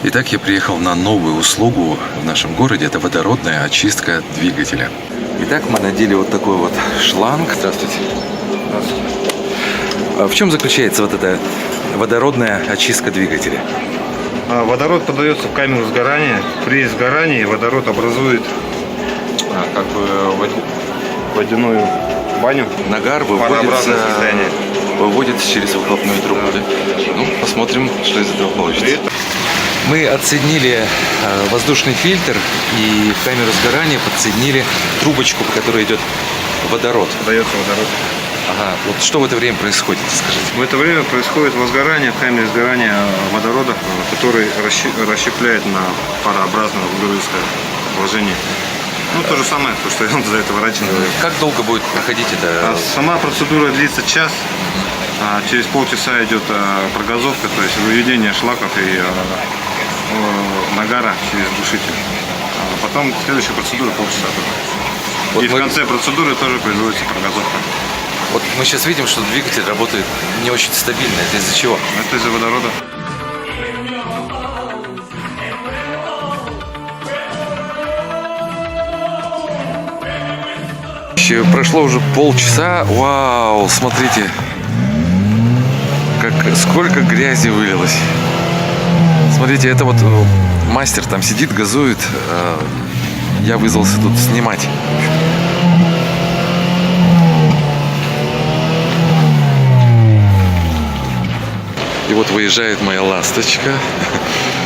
Итак, я приехал на новую услугу в нашем городе. Это водородная очистка двигателя. Итак, мы надели вот такой вот шланг. Здравствуйте. В чем заключается вот эта водородная очистка двигателя? Водород подается в камеру сгорания. При сгорании водород образует как бы водяную баню. Нагар выводится через выхлопную трубу. Да? Ну, посмотрим, что из этого получится. Мы отсоединили воздушный фильтр и в камеру сгорания подсоединили трубочку, по которой идет водород. Подается водород. Ага, вот что в это время происходит, скажите? В это время происходит возгорание в камере сгорания водорода, который расщепляет на парообразное углеродское положение. Ну, то же самое, то, что я вам за это ворачиваю. Как долго будет проходить это? Сама процедура длится час. Через полчаса идет прогазовка, то есть выведение шлаков и нагара через глушитель. Потом следующая процедура полчаса. Вот и в конце процедуры тоже производится прогазовка. Вот мы сейчас видим, что двигатель работает не очень стабильно. Это из-за чего? Это из-за водорода. Прошло уже полчаса. Вау, смотрите, сколько грязи вылилось. Смотрите, это вот мастер там сидит, газует. Я вызвался тут снимать. И вот выезжает моя ласточка.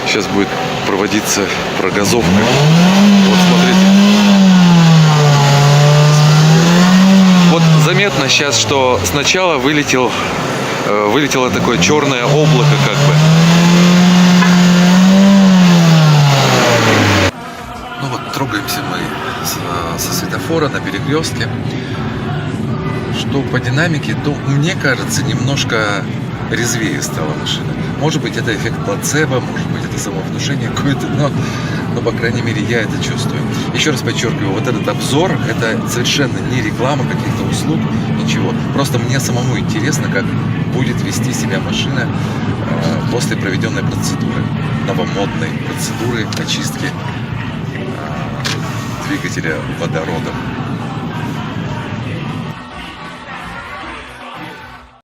Сейчас будет проводиться прогазовка. Вот смотрите. Вот заметно сейчас, что сначала вылетело такое черное облако как бы. Ну вот трогаемся мы со светофора на перекрестке. Что по динамике, то мне кажется, немножко резвее стала машина. Может быть, это эффект плацебо, может быть, это самовнушение какое-то, но, по крайней мере, я это чувствую. Еще раз подчеркиваю, вот этот обзор, это совершенно не реклама каких-то услуг, ничего. Просто мне самому интересно, как будет вести себя машина после проведенной процедуры, новомодной процедуры очистки двигателя водородом.